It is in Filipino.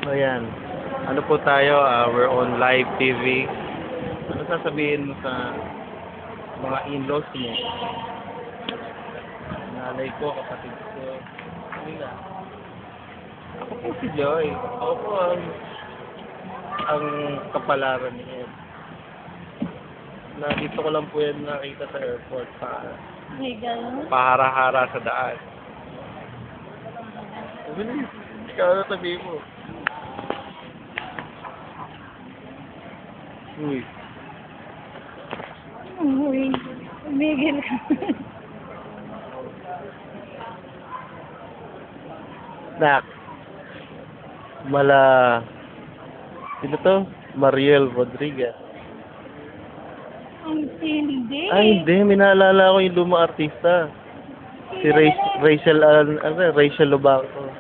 Ayan. Ano po tayo? We're on live TV. Ano sasabihin mo sa mga in-laws mo? Nanay ko, kapatid ko. Nila. Ako po si Joy. Ako po ang kapalaran niya. Dito ko lang po yan nakita sa airport May gano'n? pahara-hara sa daan. Bilis. Ikaw na sabihin mo. Uy. Uy, umigil ka. Nak. Sino to? Mariel Rodriguez. Ang hindi. Ay, hindi. Minaalala ko yung lumang artista. Si Rachel Lobaco.